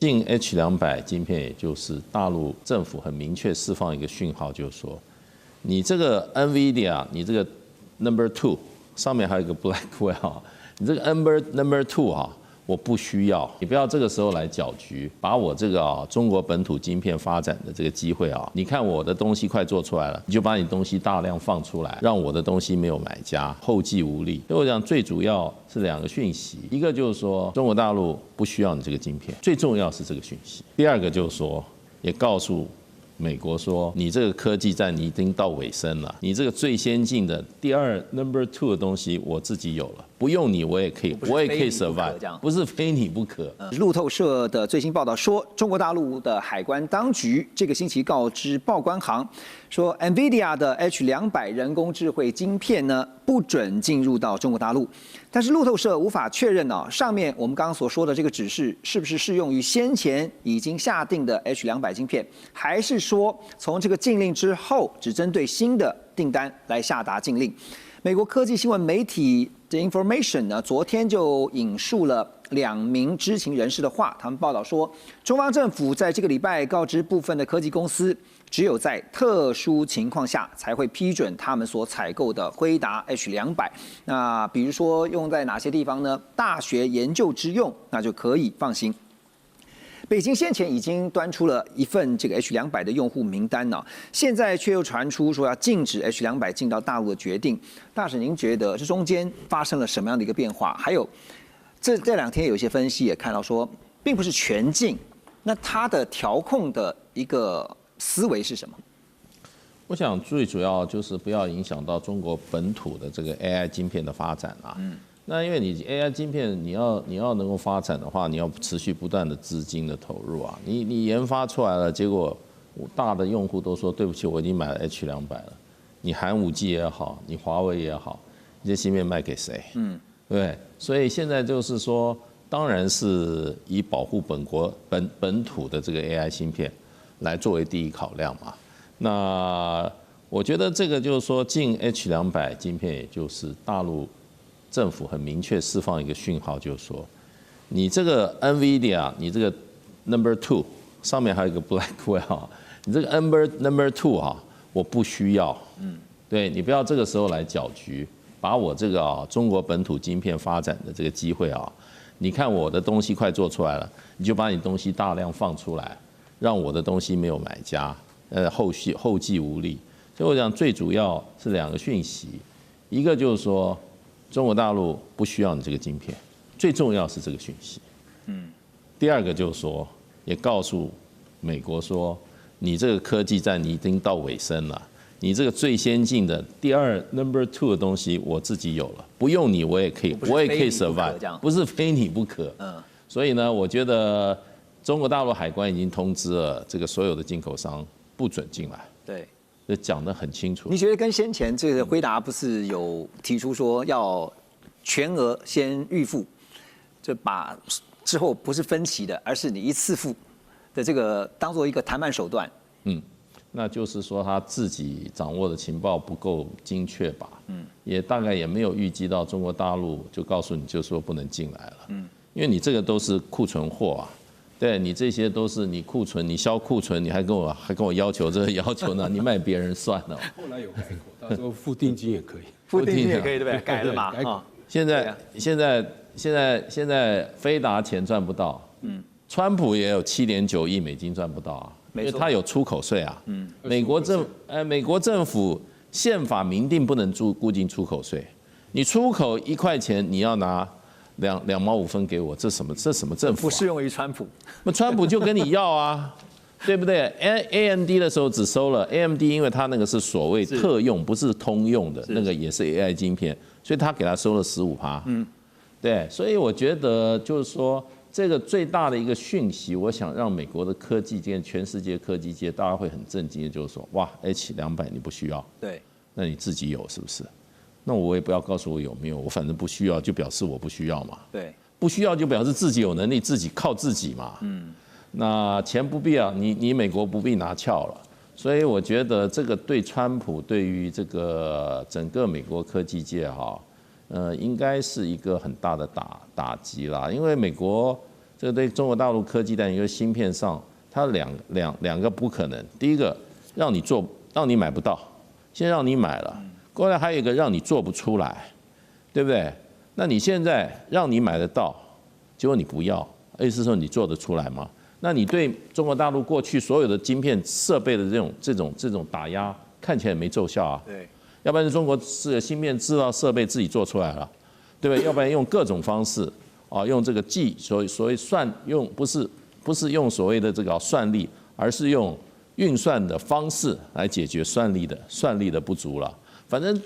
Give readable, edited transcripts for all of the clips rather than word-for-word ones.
进 H200晶片，也就是大陆政府很明确释放一个讯号，就是说，你这个 NVIDIA， 你这个 Number Two 上面还有一个 Blackwell， 你这个 Number Two 哈，我不需要，你不要这个时候来搅局，把我这个中国本土晶片发展的这个机会你看我的东西快做出来了，你就把你东西大量放出来，让我的东西没有买家，后继无力。所以我讲最主要是两个讯息，一个就是说中国大陆不需要你这个晶片，最重要是这个讯息。第二个就是说，也告诉美国说，你这个科技战你已经到尾声了，你这个最先进的第二 Number Two 的东西我自己有了，不用你我也可以 survive， 不是非你不可。路透社的最新报道说，中国大陆的海关当局这个星期告知报关行，说 NVIDIA 的 H200人工智慧晶片呢不准进入到中国大陆。但是路透社无法确认上面我们刚刚所说的这个指示是不是适用于先前已经下定的 H200晶片，还是说从这个禁令之后只针对新的订单来下达禁令。美国科技新闻媒体The Information 呢，昨天就引述了2名知情人士的话，他们报道说，中方政府在这个礼拜告知部分的科技公司，只有在特殊情况下才会批准他们所采购的辉达 H200。那比如说用在哪些地方呢？大学研究之用，那就可以放心。北京先前已经端出了一份这个 H200的用户名单现在却又传出说要禁止 H200进到大陆的决定。大使，您觉得这中间发生了什么样的一个变化？还有这2天有一些分析也看到说，并不是全禁，那它的调控的一个思维是什么？我想最主要就是不要影响到中国本土的这个 AI 晶片的发展那因为你 AI 晶片你要能够发展的话，你要持续不断的资金的投入你研发出来了，结果大的用户都说对不起，我已经买了 H200了，你寒武纪也好，你华为也好，这芯片卖给谁？对不对？所以现在就是说，当然是以保护本土的这个 AI 芯片来作为第一考量嘛。那我觉得这个就是说进 H200晶片，也就是大陆政府很明确释放一个讯号，就是说，你这个 NVIDIA， 你这个 Number Two 上面还有一个 Blackwell， 你这个 Number Two 我不需要。对，你不要这个时候来搅局，把我这个中国本土晶片发展的这个机会你看我的东西快做出来了，你就把你东西大量放出来，让我的东西没有买家，后继无力。所以我讲最主要是两个讯息，一个就是说，中国大陆不需要你这个晶片，最重要是这个讯息。第二个就是说，也告诉美国说，你这个科技战你已经到尾声了，你这个最先进的第二 Number Two 的东西我自己有了，不用你我也可以 survive， 不是非你不可。所以呢，我觉得中国大陆海关已经通知了这个所有的进口商不准进来。对。这讲得很清楚。你觉得跟先前这个辉达不是有提出说要全额先预付，就把之后不是分期的，而是你一次付的这个当做一个谈判手段？那就是说他自己掌握的情报不够精确吧？也大概也没有预计到中国大陆就告诉你就说不能进来了。因为你这个都是库存货对你这些都是你库存，你销库存，你还跟我要求这个要求呢？你卖别人算了。后来有改过，到时候付定金也可以。付定金也可以，对不对？改了嘛。现在飞达钱赚不到，川普也有7.9亿美金赚不到因为他有出口税美国政府宪法明定不能固定出口税，你出口1块钱你要拿2毛5分给我，这什么政府？不适用于川普。那川普就跟你要对不对 ？AMD 的时候只收了 AMD， 因为它那个是所谓特用，不是通用的，那个也是 AI 晶片，所以他给他收了15%。对，所以我觉得就是说，这个最大的一个讯息，我想让美国的科技界、全世界科技界，大家会很震惊的，就是说，哇 ，H200你不需要，对，那你自己有是不是？那我也不要告诉我有没有，我反正不需要，就表示我不需要嘛。对，不需要就表示自己有能力，自己靠自己嘛。那钱不必要，你美国不必拿翘了。所以我觉得这个对川普对于这个整个美国科技界应该是一个很大的打击啦。因为美国这个对中国大陆科技在一个芯片上，它两个不可能。第一个，让你买不到，先让你买了，过来还有一个让你做不出来，对不对？那你现在让你买得到，结果你不要，意思说你做得出来吗？那你对中国大陆过去所有的晶片设备的这种打压，看起来没奏效啊。对，要不然中国芯片制造设备自己做出来了，对不对？要不然用各种方式啊，用这个所谓不是用所谓的这个算力，而是用运算的方式来解决算力的不足了。反正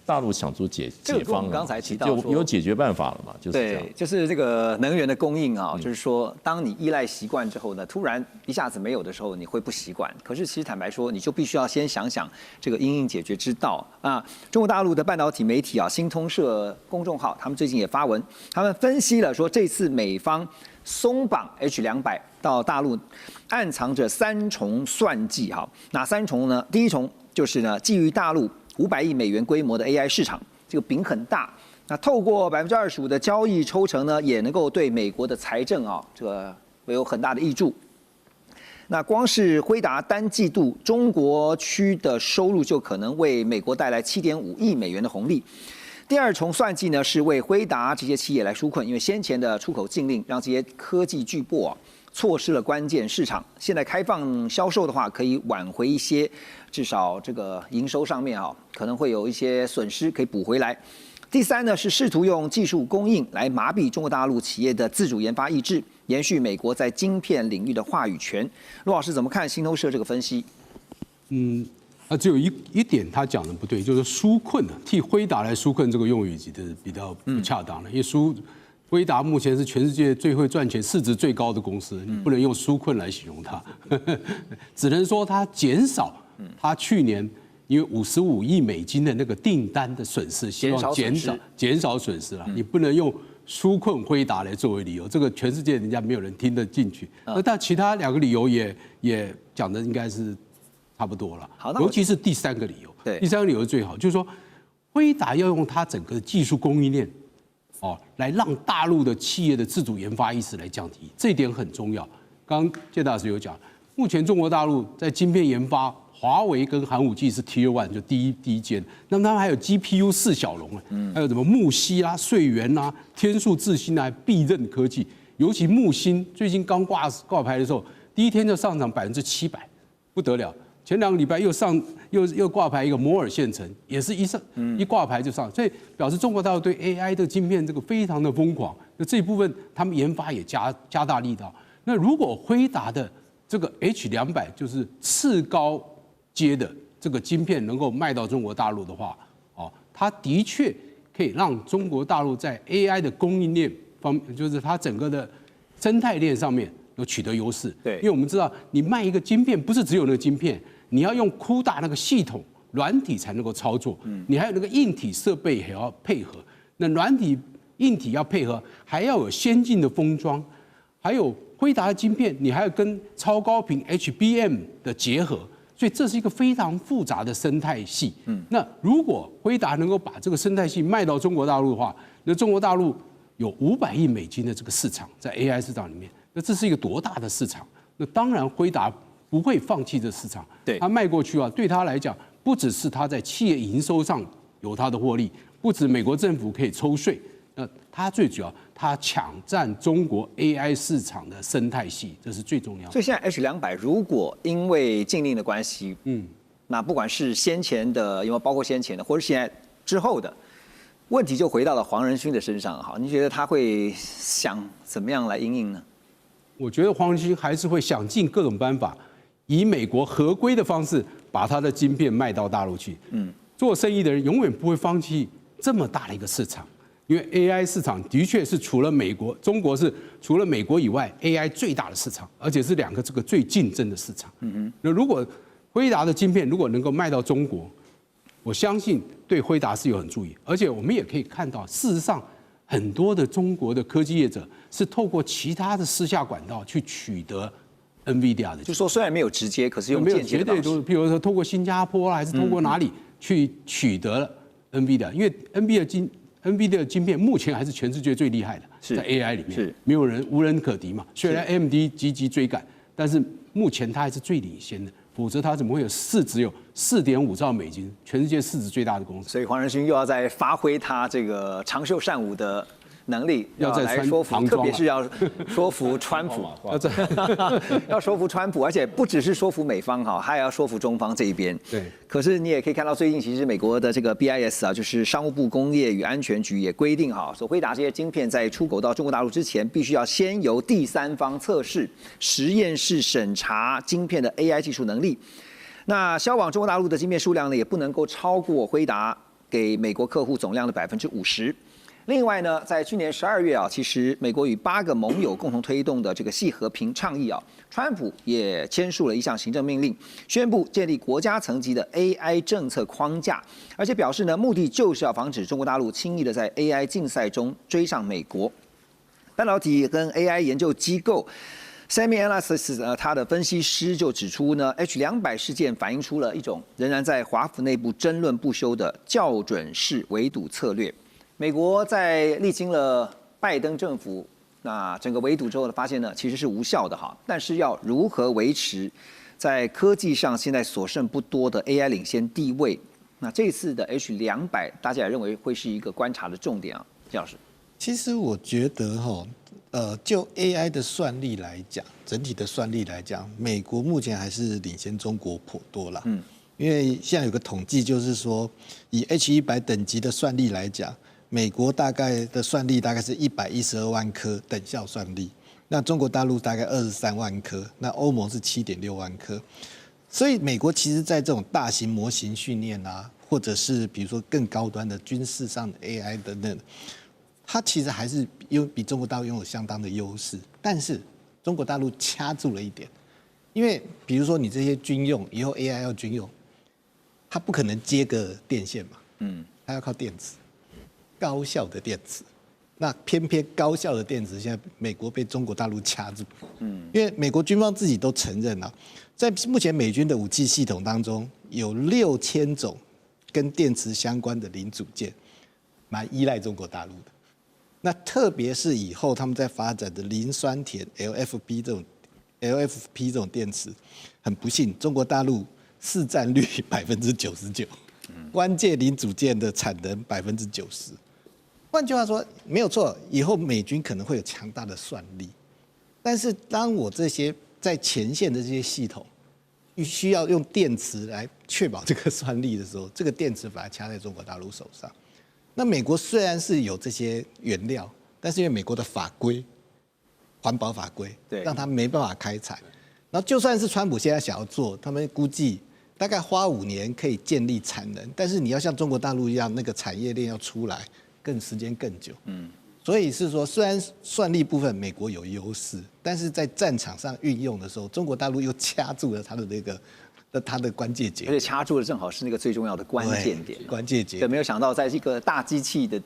大陆想出解方，刚才提到就有解决办法了嘛，就是这样。对，就是这个能源的供应啊，就是说，当你依赖习惯之后呢，突然一下子没有的时候，你会不习惯。可是其实坦白说，你就必须要先想想这个因应解决之道啊。中国大陆的半导体媒体啊，新通社公众号，他们最近也发文，他们分析了说，这次美方松绑 H200到大陆，暗藏着3重算计哈。哪3重呢？第一重就是呢，基于大陆500亿美元规模的 AI 市场，这个饼很大。那透过25%的交易抽成呢，也能够对美国的财政啊，这个会有很大的益助。那光是辉达单季度中国区的收入，就可能为美国带来7.5亿美元的红利。第二重算计呢，是为辉达这些企业来纾困，因为先前的出口禁令让这些科技巨擘啊错失了关键市场。现在开放销售的话，可以挽回一些，至少这个营收上面啊，可能会有一些损失可以补回来。第三呢，是试图用技术供应来麻痹中国大陆企业的自主研发意志，延续美国在晶片领域的话语权。陆老师怎么看新通社这个分析？只有一点他讲的不对，就是纾困替辉达来纾困这个用语比较不恰当了，因为辉达目前是全世界最会赚钱、市值最高的公司，你不能用纾困来形容它，只能说它减少它去年因为55亿美金的那个订单的损失，希望减少损失了，你不能用纾困辉达来作为理由，这个全世界人家没有人听得进去。但其他2个理由也讲的应该是差不多了，尤其是第3个理由。对，第3个理由是最好，就是说辉达要用它整个技术供应链，来让大陆的企业的自主研发意识来降低，这一点很重要。刚刚介大使有讲，目前中国大陆在晶片研发，华为跟寒武纪是 Tier 1，就第一间。那么他们还有 GPU 4小龙还有什么木犀啦、穗源啦、天数智新啊、必刃科技，尤其木星最近刚挂牌的时候，第一天就上涨700%，不得了。前2个礼拜又挂牌一个摩尔县城，也是一挂牌就上，所以表示中国大陆对 AI 的晶片这个非常的疯狂。那这一部分他们研发也加大力道。那如果辉达的这个 H200就是次高阶的这个晶片能够卖到中国大陆的话，它的确可以让中国大陆在 AI 的供应链方面，就是它整个的生态链上面有取得优势。对，因为我们知道你卖一个晶片，不是只有那个晶片。你要用CUDA那个系统软体才能够操作，你还有那个硬体设备也要配合。那软体、硬体要配合，还要有先进的封装，还有辉达的晶片，你还要跟超高频 HBM 的结合，所以这是一个非常复杂的生态系。那如果辉达能够把这个生态系卖到中国大陆的话，那中国大陆有500亿美金的这个市场在 AI 市场里面，那这是一个多大的市场？那当然辉达不会放弃这市场，对，他卖过去啊，对他来讲，不只是他在企业营收上有他的获利，不止美国政府可以抽税，那他最主要，他抢占中国 AI 市场的生态系，这是最重要的。所以现在 H200如果因为禁令的关系，那不管是先前的，有没有包括先前的，或者现在之后的，问题就回到了黄仁勋的身上。好，你觉得他会想怎么样来因应呢？我觉得黄仁勋还是会想尽各种办法。以美国合规的方式把它的晶片卖到大陆去。做生意的人永远不会放弃这么大的一个市场，因为 AI 市场的确是除了美国，中国是除了美国以外 AI 最大的市场，而且是2个这个最竞争的市场。那如果辉达的晶片如果能够卖到中国，我相信对辉达是有很注意，而且我们也可以看到，事实上很多的中国的科技业者是透过其他的私下管道去取得。NVIDIA 的，就说虽然没有直接，可是用间接的方式，譬如说透过新加坡啦，还是透过哪里去取得了 NVIDIA，因为 NVIDIA 的晶片目前还是全世界最厉害的，是在 AI 里面是没有人无人可敌嘛。虽然 AMD 积极追赶，但是目前它还是最领先的，否则它怎么会有市值有4.5兆美金，全世界市值最大的公司？所以黄仁勋又要再发挥他这个长袖善舞的能力，要再穿来说服，唐装特别是要说服川普，要说服川普，而且不只是说服美方哈，还要说服中方这一边。对。可是你也可以看到，最近其实美国的这个 BIS 啊，就是商务部工业与安全局也规定哈，所辉达这些晶片在出口到中国大陆之前，必须要先由第三方测试、实验室审查晶片的 AI 技术能力。那销往中国大陆的晶片数量呢，也不能够超过辉达给美国客户总量的50%。另外呢，在去年12月啊，其实美国与8个盟友共同推动的这个系和平倡议啊，川普也签署了一项行政命令，宣布建立国家层级的 AI 政策框架，而且表示呢，目的就是要防止中国大陆轻易的在 AI 竞赛中追上美国。半导体跟 AI 研究机构 SemiAnalysis 它的分析师就指出呢 ，H200事件反映出了一种仍然在华府内部争论不休的校准式围堵策略。美国在历经了拜登政府那整个围堵之后呢，发现呢其实是无效的哈。但是要如何维持在科技上现在所剩不多的 AI 领先地位？那这次的 H200，大家也认为会是一个观察的重点啊，姜老师。其实我觉得就 AI 的算力来讲，整体的算力来讲，美国目前还是领先中国颇多啦。因为现在有个统计，就是说以 H100等级的算力来讲，美国大概的算力大概是112万颗等效算力，那中国大陆大概23万颗，那欧盟是7.6万颗。所以美国其实在这种大型模型训练啊，或者是比如说更高端的军事上的 AI 等等，它其实还是比中国大陆拥有相当的优势。但是中国大陆掐住了一点，因为比如说你这些军用以后 AI 要军用，它不可能接个电线嘛，它要靠电池。高效的电池，那偏偏高效的电池现在美国被中国大陆掐住，因为美国军方自己都承认了，在目前美军的武器系统当中，有6000种跟电池相关的零组件，蛮依赖中国大陆的。那特别是以后他们在发展的磷酸铁 LFP 这种电池，很不幸，中国大陆市占率99%，关键零组件的产能90%。换句话说，没有错，以后美军可能会有强大的算力，但是当我这些在前线的这些系统需要用电池来确保这个算力的时候，这个电池反而掐在中国大陆手上。那美国虽然是有这些原料，但是因为美国的法规、环保法规，让他没办法开采。然后就算是川普现在想要做，他们估计大概花5年可以建立产能，但是你要像中国大陆一样，那个产业链要出来，时间更久。所以是说，虽然算力部分美国有优势，但是在战场上运用的时候，中国大陆又掐住了它的关键节，而且掐住了正好是那个最重要的关键点。关键节，对，没有想到在这个大机器的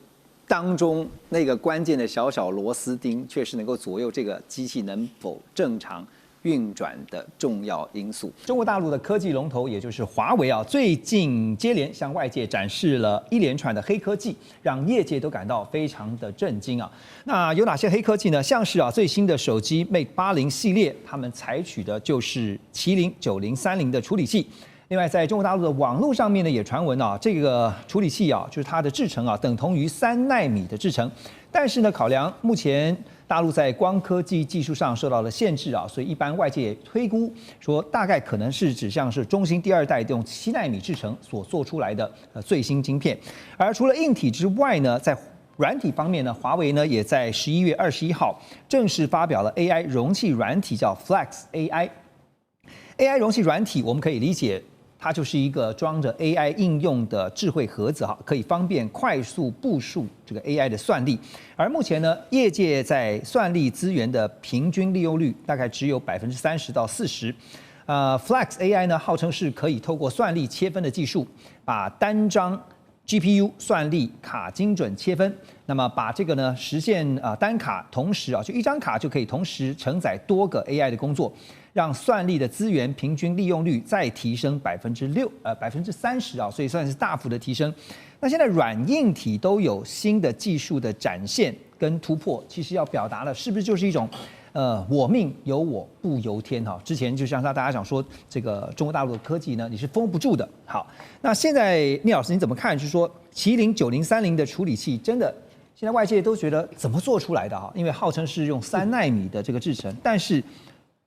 当中，那个关键的小小螺丝钉，却是能够左右这个机器能否正常运转的重要因素。中国大陆的科技龙头，也就是华为啊，最近接连向外界展示了一连串的黑科技，让业界都感到非常的震惊啊。那有哪些黑科技呢？像是最新的手机 Mate 80系列，他们采取的就是麒麟9030的处理器。另外，在中国大陆的网络上面呢，也传闻这个处理器就是它的制程等同于3奈米的制程，但是呢，考量目前大陆在光科技技术上受到了限制所以一般外界推估说，大概可能是指向是中芯第2代用7奈米制程所做出来的最新晶片。而除了硬体之外呢，在软体方面呢，华为呢也在11月21号正式发表了 AI 容器软体，叫 Flex AI。AI 容器软体我们可以理解，它就是一个装着 AI 应用的智慧盒子可以方便快速部署这个 AI 的算力。而目前呢，业界在算力资源的平均利用率大概只有30%到40%。Flex AI 呢，号称是可以透过算力切分的技术，把单张 GPU 算力卡精准切分，那么把这个呢实现单卡同时就一张卡就可以同时承载多个 AI 的工作，让算力的资源平均利用率再提升30%所以算是大幅的提升。那现在软硬体都有新的技术的展现跟突破，其实要表达的是不是就是一种我命由我不由天哈？之前就像大家讲说，这个中国大陆的科技呢，你是封不住的。好，那现在聂老师你怎么看？就是说麒麟9030的处理器真的，现在外界都觉得怎么做出来的哈？因为号称是用3奈米的这个制程，但是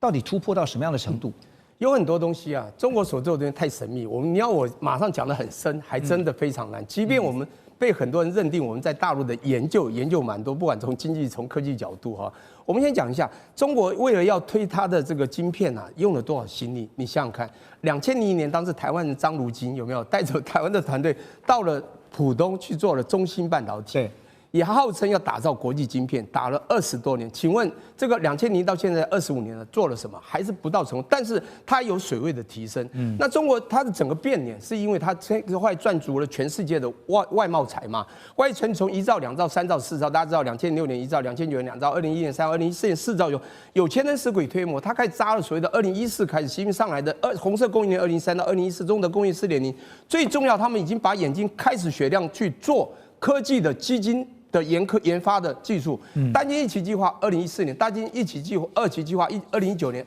到底突破到什么样的程度？有很多东西啊，中国所做的东西太神秘，你要我马上讲得很深，还真的非常难。即便我们被很多人认定我们在大陆的研究蛮多，不管从经济从科技角度哈。我们先讲一下，中国为了要推它的这个晶片啊，用了多少心力？你想想看，2001年当时台湾的张如京有没有带着台湾的团队到了浦东去做了中芯半导体？对。也号称要打造国际晶片，打了20多年。请问这个2000到现在25年了，做了什么？还是不到成功。但是它有水位的提升。那中国它的整个变脸，是因为它后赚足了全世界的外贸财嘛。外存从1兆、2兆、3兆、4兆，大家知道2006年1兆，2009年2兆，2011年3兆，2014年4兆有钱能使鬼推磨。它开始扎了所谓的2014开始新上来的红色供应链2003到2014中的工业4.0。最重要，他们已经把眼睛开始雪亮去做科技的基金的研发的技术，单晶一期计划2014年，单晶一期计划2期计划2019年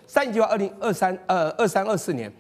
，3期计划2324年。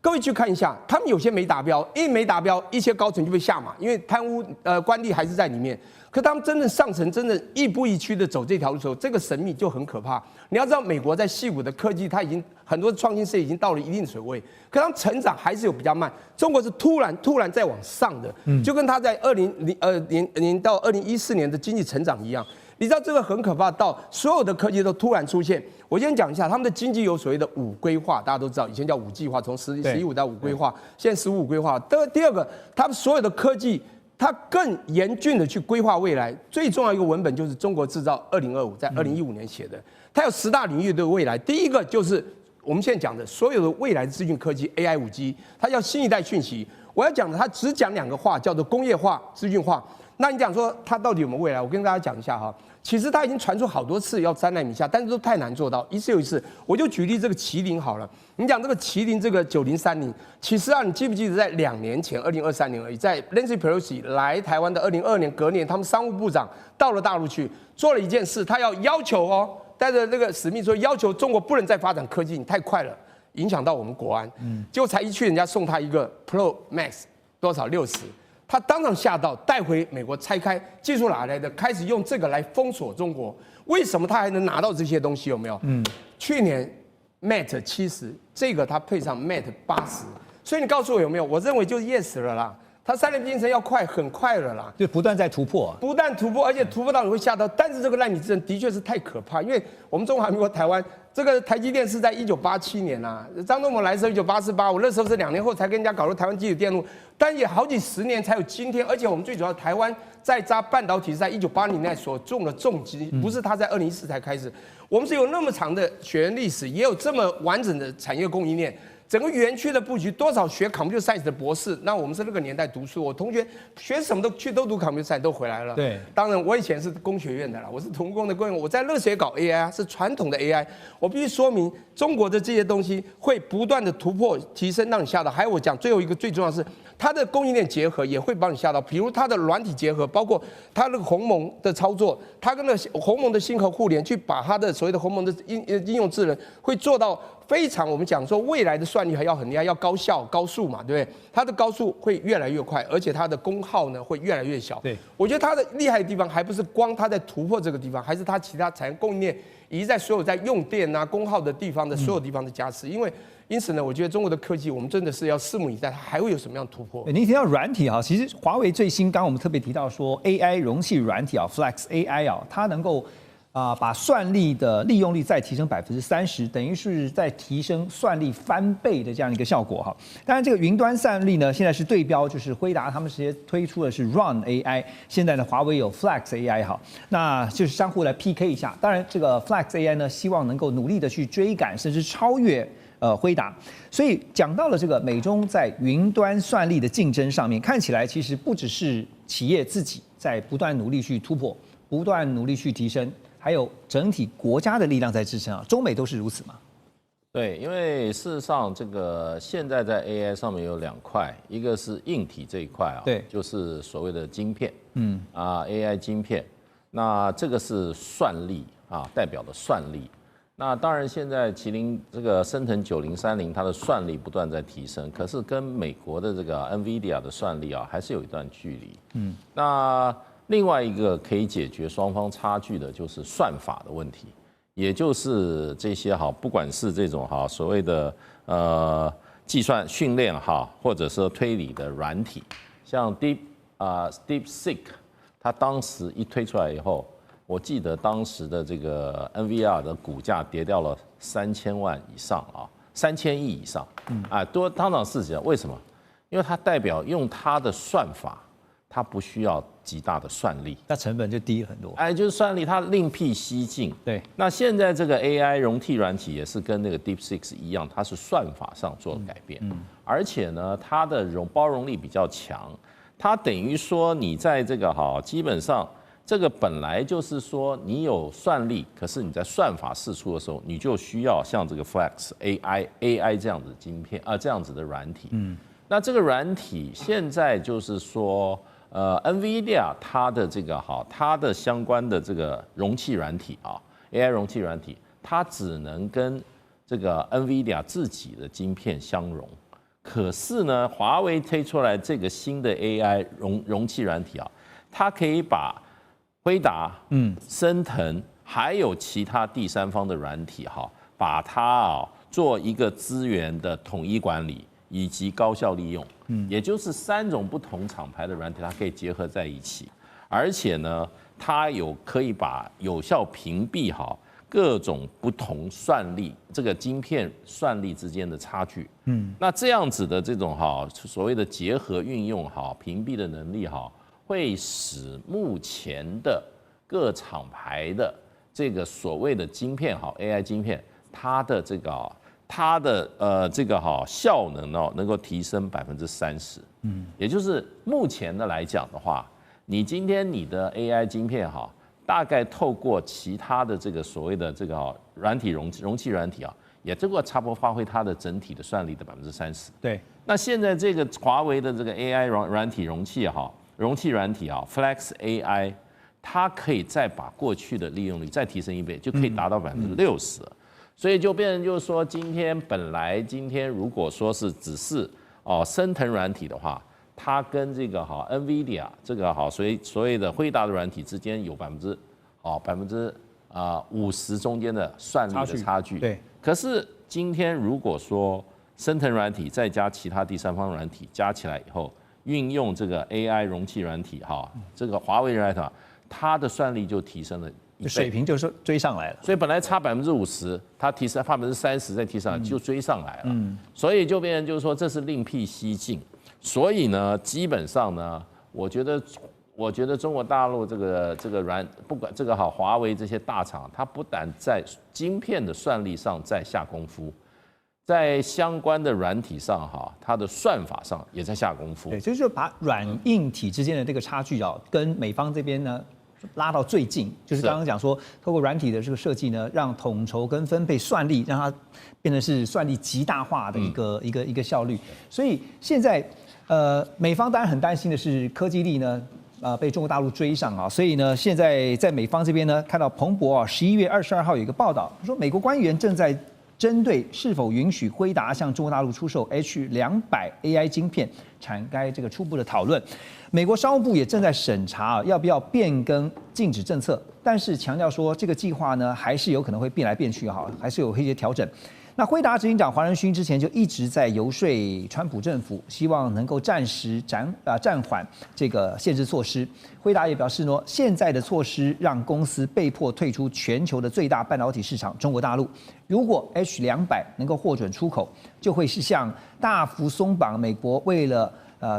各位去看一下，他们有些没达标，因为没达标，一些高层就被下马，因为贪污官吏还是在里面。可他们真正上层，真正亦步亦趋的走这条路的时候，这个神秘就很可怕。你要知道，美国在矽谷的科技，它已经很多创新事业已经到了一定水位，可它成长还是有比较慢。中国是突然在往上的，就跟它在2002年到2014年的经济成长一样。你知道这个很可怕，到所有的科技都突然出现。我先讲一下，他们的经济有所谓的5规划，大家都知道，以前叫5计划，从11.5到5规划，现在15规划。第二个，他们所有的科技，它更严峻的去规划未来。最重要一个文本就是《中国制造2025》，在2015年写的，它有10大领域的未来。第一个就是我们现在讲的所有的未来资讯科技 AI 5G， 它叫新一代讯息。我要讲的，它只讲2个话，叫做工业化、资讯化。那你讲说它到底有没有未来？我跟大家讲一下哈。其实它已经传出好多次要3奈米下，但是都太难做到，一次又一次。我就举例这个麒麟好了，你讲这个麒麟这个9030，其实啊，你记不记得在2年前，2023年而已，在 Nancy Pelosi 来台湾的2022年隔年，他们商务部长到了大陆去做了一件事，他要求带着这个使命说，要求中国不能再发展科技，你太快了，影响到我们国安。结果才一去，人家送他一个 Pro Max 多少60。他当场吓到，带回美国拆开，技术哪来的？开始用这个来封锁中国。为什么他还能拿到这些东西？有没有？去年 Mate 70，这个他配上 Mate 80，所以你告诉我有没有？我认为就是 yes 了啦。它3年进程要快，很快了啦，就不断在突破，不但突破，而且突破到你会吓到。但是这个奈米制程的确是太可怕，因为我们中华民国台湾这个台积电是在1987年啊，张忠谋来的时候1984、85，那时候是2年后才跟人家搞入台湾基础电路，但也好几10年才有今天。而且我们最主要台湾在扎半导体是在1980年代所种的重基，不是它在2014才开始。我们是有那么长的血缘历史，也有这么完整的产业供应链。整个园区的布局，多少学 computer science 的博士，那我们是那个年代读书，我同学学什么都读 computer science 都回来了。对，当然我以前是工学院的啦，我是土木工的工业，我在热血搞 AI 是传统的 AI， 我必须说明中国的这些东西会不断的突破提升，让你吓到。还有我讲最后一个最重要的是，它的供应链结合也会帮你吓到，比如它的软体结合，包括它那个鸿蒙的操作，它跟那个鸿蒙的星河互联去把它的所谓的鸿蒙的应用智能会做到。非常，我们讲说未来的算力还要很厉害，要高效、高速嘛，对不对？它的高速会越来越快，而且它的功耗呢会越来越小。对，我觉得它的厉害的地方还不是光它在突破这个地方，还是它其他产业供应链以及在所有在用电啊、功耗的地方的所有地方的加持。因此呢，我觉得中国的科技我们真的是要拭目以待，它还会有什么样的突破？您提到软体啊，其实华为最新，刚刚我们特别提到说 AI 容器软体啊 ，Flex AI 啊，它能够。把算力的利用率再提升30%，等于是在提升算力翻倍的这样一个效果哈。当然，这个云端算力呢，现在是对标，就是辉达他们直接推出的是 Run AI， 现在呢，华为有 Flex AI 哈，那就是相互来 PK 一下。当然，这个 Flex AI 呢，希望能够努力的去追赶，甚至超越辉达。所以讲到了这个美中在云端算力的竞争上面，看起来其实不只是企业自己在不断努力去突破，不断努力去提升，还有整体国家的力量在支撑啊。中美都是如此嘛？对，因为事实上，这个现在在 AI 上面有2块，一个是硬体这一块啊，对，就是所谓的晶片，AI 晶片，那这个是算力啊，代表的算力。那当然，现在麒麟这个升腾9030，它的算力不断在提升，可是跟美国的这个 NVIDIA 的算力啊，还是有一段距离。那另外一个可以解决双方差距的，就是算法的问题。也就是这些哈，不管是这种哈所谓的计算训练哈，或者是推理的软体，像 DeepSeek， 它当时一推出来以后，我记得当时的这个 NVIDIA 的股价跌掉了3000万以上啊，3000亿以上，多当场市值。为什么？因为它代表用它的算法，它不需要极大的算力，那成本就低很多。就是算力它另辟蹊径。对，那现在这个 AI 容体软体也是跟那个 DeepSeek 一样，它是算法上做了改变，而且呢，它的包容力比较强，它等于说你在这个基本上这个本来就是说你有算力，可是你在算法释出的时候，你就需要像这个 Flex AI 这样子的晶片这样子的软体。那这个软体现在就是说。NVIDIA 它的这个它的相关的这个容器软体AI 容器软体，它只能跟这个 NVIDIA 自己的晶片相容。可是呢，华为推出来这个新的 AI 容器软体它可以把辉达、升腾还有其他第三方的软体把它做一个资源的统一管理。以及高效利用，也就是3种不同厂牌的软体，它可以结合在一起，而且呢，它可以把有效屏蔽各种不同算力这个晶片算力之间的差距。那这样子的这种所谓的结合运用屏蔽的能力会使目前的各厂牌的这个所谓的晶片AI 晶片，它的这个。它的这个效能能够提升30%，也就是目前的来讲的话，你今天你的 AI 晶片大概透过其他的这个所谓的这个软体容器软体也这个差不多发挥它的整体的算力的30%。对，那现在这个华为的这个 AI 软体容器软体Flex AI， 它可以再把过去的利用率再提升1倍，就可以达到60%。所以就变成就是说，今天如果说是只是升腾软体的话，它跟这个NVIDIA 这个所谓的辉达的软体之间有50%中间的算力的差距。对。可是今天如果说升腾软体再加其他第三方软体加起来以后，运用这个 AI 容器软体这个华为软体它的算力就提升了。水平就是追上来了，所以本来差50%，它提升30%再提上来就追上来了，所以就变成就是说这是另辟蹊径。所以呢，基本上呢，我觉得中国大陆这个不管这个华为这些大厂，它不但在晶片的算力上在下功夫，在相关的软体上它的算法上也在下功夫。对，就是把软硬体之间的这个差距跟美方这边呢。拉到最近，就是刚刚讲说，透过软体的这个设计呢，让统筹跟分配算力，让它变成是算力极大化的一个效率。所以现在美方当然很担心的是科技力呢被中国大陆追上所以呢，现在在美方这边呢，看到彭博11月22号有一个报道，说美国官员正在针对是否允许辉达向中国大陆出售 H200 AI 晶片展开这个初步的讨论。美国商务部也正在审查要不要变更禁止政策，但是强调说这个计划呢还是有可能会变来变去还是有一些调整。那辉达执行长黄仁勋之前就一直在游说川普政府，希望能够暂时暂缓这个限制措施。辉达也表示呢，现在的措施让公司被迫退出全球的最大半导体市场中国大陆。如果 H200 能够获准出口，就会是向大幅松绑美国为了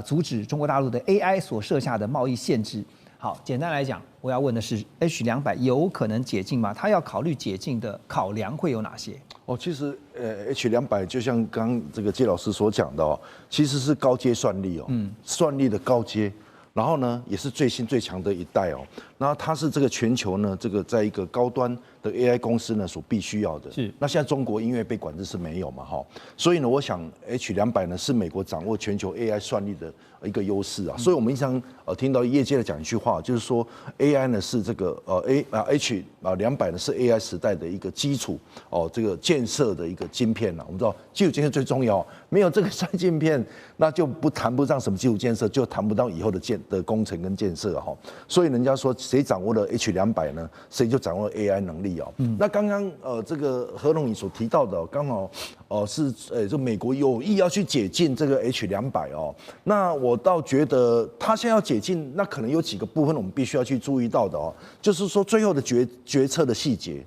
阻止中国大陆的 AI 所设下的贸易限制。好，简单来讲，我要问的是 H200 有可能解禁吗？它要考虑解禁的考量会有哪些？其实H200就像刚刚这个介老师所讲的哦，其实是高阶算力哦，算力的高阶，然后呢也是最新最强的一代哦，然后它是这个全球呢这个在一个高端的 AI 公司呢所必须要的。是。那现在中国因为被管制是没有嘛哈，所以呢我想 H200呢是美国掌握全球 AI 算力的一个优势啊，所以我们经常听到业界的讲一句话，就是说 AI 呢是这个H200呢是 AI 时代的一个基础这个建设的一个晶片啊。我们知道基础建设最重要，没有这个算晶片，那就谈不上什么基础建设，就谈不到以后的工程跟建设哈。所以人家说谁掌握了 H200呢，谁就掌握了 AI 能力哦。那刚刚这个何龙你所提到的刚好是就美国有意要去解禁这个 H200哦，那我倒觉得他现在要解禁，那可能有几个部分我们必须要去注意到的哦，就是说最后的决策的细节，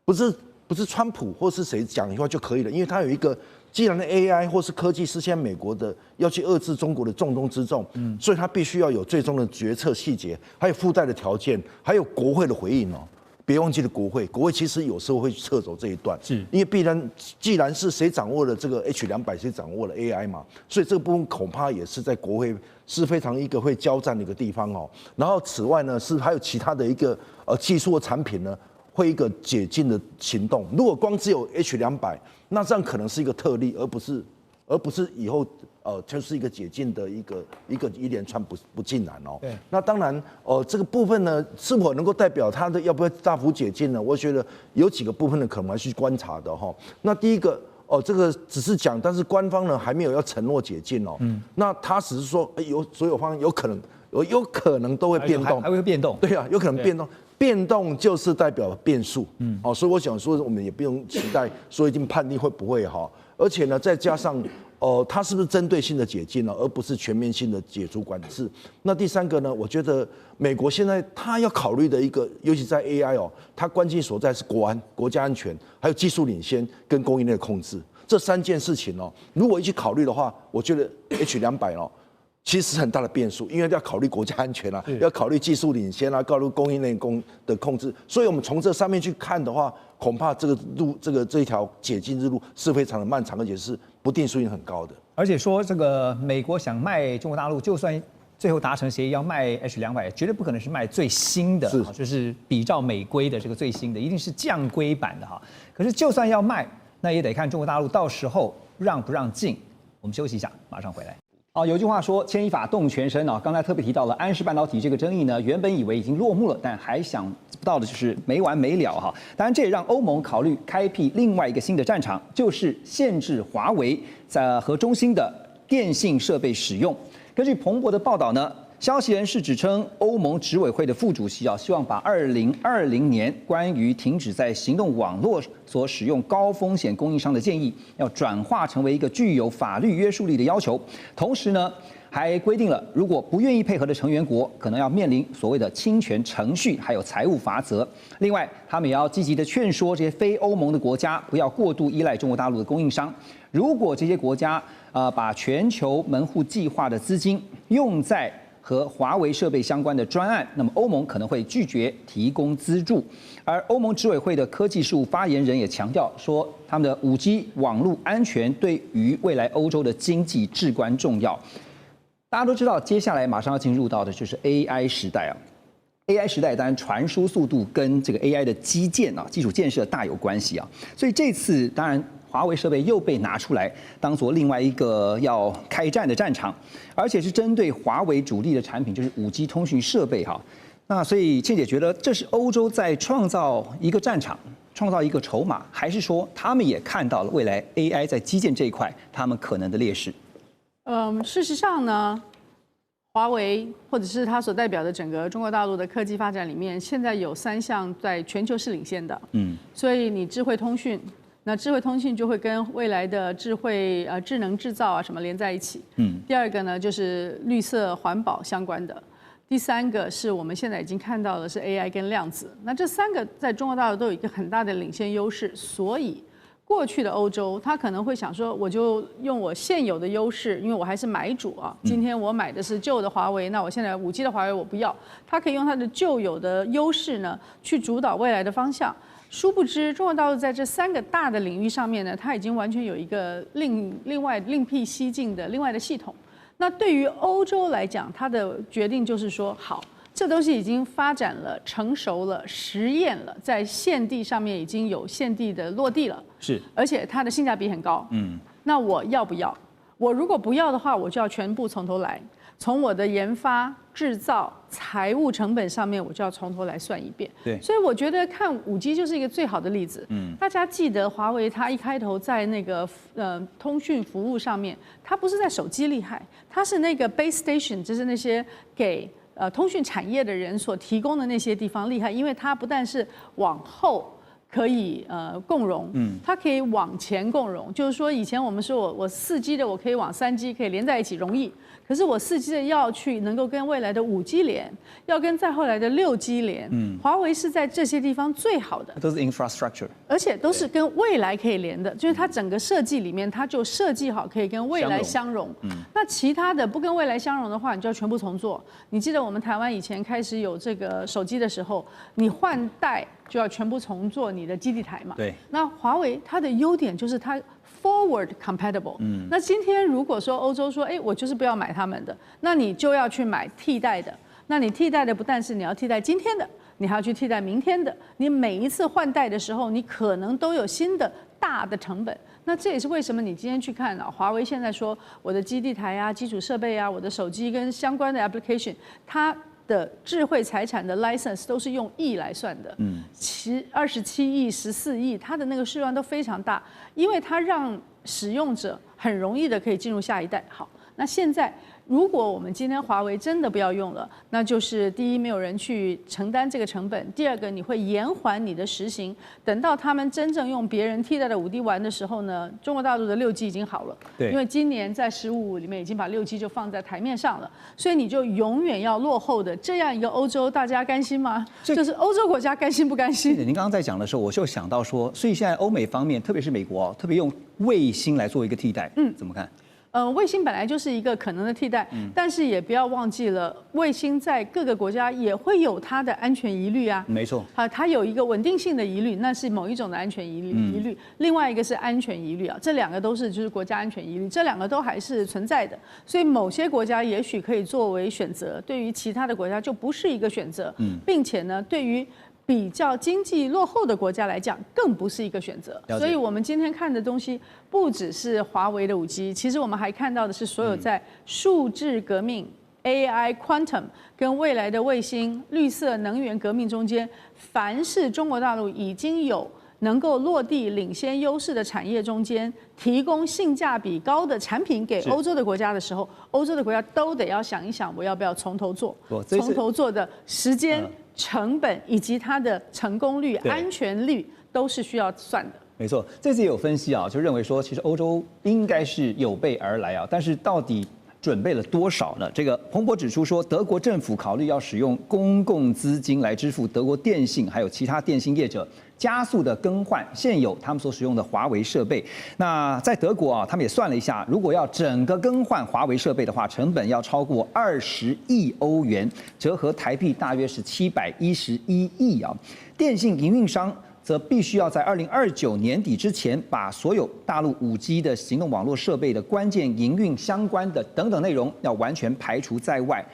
不是川普或是谁讲一句话就可以了，因为他有一个，既然 AI 或是科技是现在美国的要去遏制中国的重中之重，所以他必须要有最终的决策细节，还有附带的条件，还有国会的回应哦。别忘记了国会其实有时候会撤走这一段，是因为既然是谁掌握了这个 H200，谁掌握了 AI 嘛，所以这个部分恐怕也是在国会是非常一个会交战的一个地方哦。然后此外呢，是还有其他的一个技术的产品呢，会一个解禁的行动。如果光只有 H200，那这样可能是一个特例，而不是以后就是一个解禁的一连串不尽然哦。对。那当然这个部分呢，是否能够代表它的要不要大幅解禁呢？我觉得有几个部分呢，可能还是观察的哈。那第一个这个只是讲，但是官方呢还没有要承诺解禁哦。那他只是说所有方案有可能都会变动，还会变动。对啊，有可能变动。变动就是代表变数，所以我想说，我们也不用期待说一定判定会不会哈，而且呢，再加上它是不是针对性的解禁呢，而不是全面性的解除管制？那第三个呢，我觉得美国现在它要考虑的一个，尤其在 AI 它关键所在是国安、国家安全，还有技术领先跟供应链控制这三件事情如果一起考虑的话，我觉得 H200其实是很大的变数，因为要考虑国家安全要考虑技术领先考虑供应链的控制，所以我们从这上面去看的话，恐怕这个路这一条解禁之路是非常的漫长，而且是不定数性很高的。而且说这个美国想卖中国大陆，就算最后达成协议要卖 H200，绝对不可能是卖最新的，就是比照美规的这个最新的，一定是降规版的哈。可是就算要卖，那也得看中国大陆到时候让不让进。我们休息一下，马上回来。有句话说牵一发动全身刚才特别提到了安氏半导体这个争议呢，原本以为已经落幕了，但还想不到的就是没完没了哈。当然，这也让欧盟考虑开辟另外一个新的战场，就是限制华为和中兴的电信设备使用。根据彭博的报道呢，消息人士指称，欧盟执委会的副主席希望把2020年关于停止在行动网络所使用高风险供应商的建议，要转化成为一个具有法律约束力的要求。同时呢，还规定了如果不愿意配合的成员国，可能要面临所谓的侵权程序，还有财务罚则。另外，他们也要积极的劝说这些非欧盟的国家不要过度依赖中国大陆的供应商。如果这些国家把全球门户计划的资金用在和华为设备相关的专案，那么欧盟可能会拒绝提供资助。而欧盟执委会的科技事务发言人也强调说，他们的5G 网络安全对于未来欧洲的经济至关重要。大家都知道，接下来马上要进入到的就是 AI 时代AI 时代当然传输速度跟这个 AI 的基建基础建设大有关系所以这次当然华为设备又被拿出来当做另外一个要开战的战场，而且是针对华为主力的产品，就是 5G 通讯设备那所以倩姐觉得这是欧洲在创造一个战场，创造一个筹码，还是说他们也看到了未来 AI 在基建这一块他们可能的劣势？事实上呢，华为或者是它所代表的整个中国大陆的科技发展里面，现在有3项在全球是领先的。所以你智慧通讯，那智慧通讯就会跟未来的智能制造什么连在一起。第二个呢就是绿色环保相关的。第三个是我们现在已经看到的是 AI 跟量子。那这3个在中国大陆都有一个很大的领先优势，所以过去的欧洲，他可能会想说，我就用我现有的优势，因为我还是买主今天我买的是旧的华为，那我现在5G 的华为我不要，他可以用他的旧有的优势呢，去主导未来的方向。殊不知，中国大陆在这3个大的领域上面呢，它已经完全有一个另外另辟蹊径的另外的系统。那对于欧洲来讲，它的决定就是说，好，这东西已经发展了、成熟了、实验了，在现地上面已经有现地的落地了，是，而且它的性价比很高。那我要不要？我如果不要的话，我就要全部从头来。从我的研发、制造、财务成本上面，我就要从头来算一遍。对，所以我觉得看5G 就是一个最好的例子。大家记得华为它一开头在那个通讯服务上面，它不是在手机厉害，它是那个 base station， 就是那些给通讯产业的人所提供的那些地方厉害，因为它不但是往后可以共融，它可以往前共融。就是说，以前我们说我4G 的我可以往3G可以连在一起容易，可是我4G 的要去能够跟未来的5G 连，要跟再后来的6G 连，华为是在这些地方最好的，都是 infrastructure， 而且都是跟未来可以连的，就是它整个设计里面它就设计好可以跟未来相融。那其他的不跟未来相融的话，你就要全部重做。你记得我们台湾以前开始有这个手机的时候，你换代就要全部重做你的基地台嘛。对。那华为它的优点就是它 forward compatible。那今天如果说欧洲说，哎，我就是不要买他们的，那你就要去买替代的。那你替代的不但是你要替代今天的，你还要去替代明天的。你每一次换代的时候，你可能都有新的大的成本。那这也是为什么你今天去看啊，华为现在说我的基地台啊、基础设备啊、我的手机跟相关的 application， 它的智慧财产的 license 都是用亿来算的，27亿、14亿，它的那个数量都非常大，因为它让使用者很容易的可以进入下一代。好，那现在如果我们今天华为真的不要用了，那就是第一，没有人去承担这个成本；第二个，你会延缓你的实行。等到他们真正用别人替代的5D 玩的时候呢，中国大陆的6G 已经好了。对，因为今年在15里面已经把6G 就放在台面上了，所以你就永远要落后的这样一个欧洲，大家甘心吗？就是欧洲国家甘心不甘心？您刚刚在讲的时候，我就想到说，所以现在欧美方面，特别是美国特别用卫星来做一个替代，怎么看？卫星本来就是一个可能的替代，但是也不要忘记了，卫星在各个国家也会有它的安全疑虑啊。没错，它有一个稳定性的疑虑，那是某一种的安全疑虑，另外一个是安全疑虑啊，这2个都是就是国家安全疑虑，这2个都还是存在的。所以某些国家也许可以作为选择，对于其他的国家就不是一个选择，并且呢，对于比较经济落后的国家来讲，更不是一个选择。所以我们今天看的东西不只是华为的5G，其实我们还看到的是所有在数字革命、AI、Quantum 跟未来的卫星、绿色能源革命中间，凡是中国大陆已经有能够落地领先优势的产业中间，提供性价比高的产品给欧洲的国家的时候，欧洲的国家都得要想一想，我要不要从头做？从头做的时间、成本以及它的成功率、安全率都是需要算的。没错，这次也有分析啊，就认为说，其实欧洲应该是有备而来啊，但是到底准备了多少呢？这个彭博指出说，德国政府考虑要使用公共资金来支付德国电信还有其他电信业者加速的更换现有他们所使用的华为设备。那在德国啊，他们也算了一下，如果要整个更换华为设备的话，成本要超过20亿欧元，折合台币大约是711亿啊。电信营运商则必须要在2029年底之前，把所有大陆5G 的行动网络设备的关键营运相关的等等内容要完全排除在外，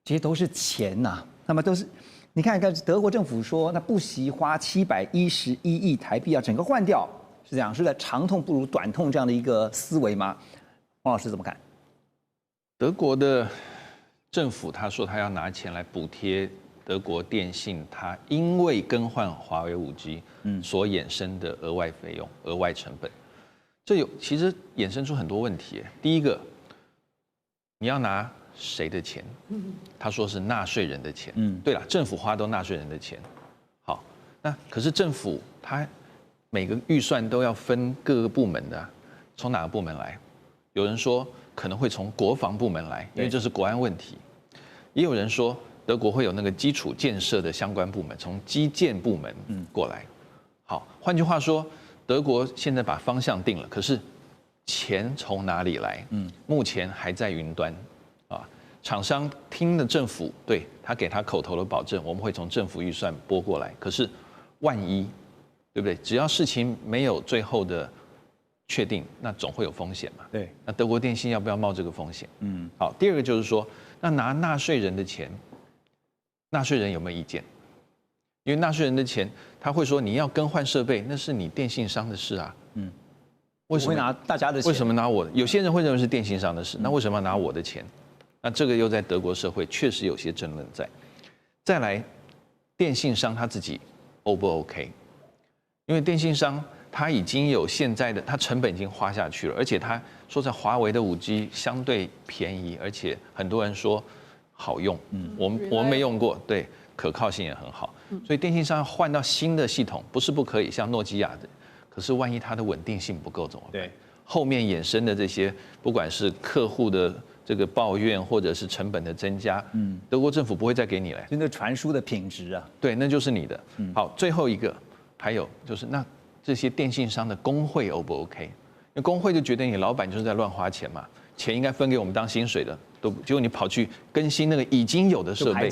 这些都是钱呐。那么都是，你看看德国政府说，那不惜花711亿台币要整个换掉，是这样，是在长痛不如短痛这样的一个思维吗？王老师怎么看？德国的政府他说他要拿钱来补贴德国电信，它因为更换华为5G 所衍生的额外费用、额外成本，这其实衍生出很多问题。第一个，你要拿谁的钱？他说是纳税人的钱。对了，政府花都纳税人的钱。好，那可是政府他每个预算都要分各个部门的，从哪个部门来？有人说可能会从国防部门来，因为这是国安问题。也有人说，德国会有那个基础建设的相关部门，从基建部门过来。好，换句话说，德国现在把方向定了，可是钱从哪里来？目前还在云端啊。厂商听了政府对他给他口头的保证，我们会从政府预算拨过来。可是万一对不对？只要事情没有最后的确定，那总会有风险嘛。对，那德国电信要不要冒这个风险？好，第二个就是说，那拿纳税人的钱，纳税人有没有意见？因为纳税人的钱，他会说你要更换设备，那是你电信商的事啊。为什么会拿大家的钱？为什么拿我？有些人会认为是电信商的事，那为什么要拿我的钱？那这个又在德国社会确实有些争论在。再来，电信商他自己 O 不 OK？ 因为电信商他已经有现在的，他成本已经花下去了，而且他说在华为的5G 相对便宜，而且很多人说好用。我们没用过，对，可靠性也很好。所以电信商要换到新的系统，不是不可以，像诺基亚的。可是万一它的稳定性不够怎么办？对，后面衍生的这些，不管是客户的这个抱怨，或者是成本的增加，德国政府不会再给你了。就那传输的品质啊，对，那就是你的。好，最后一个，还有就是那这些电信商的工会 O 不 OK？ 因为工会就觉得你老板就是在乱花钱嘛，钱应该分给我们当薪水的，结果你跑去更新那个已经有的设备，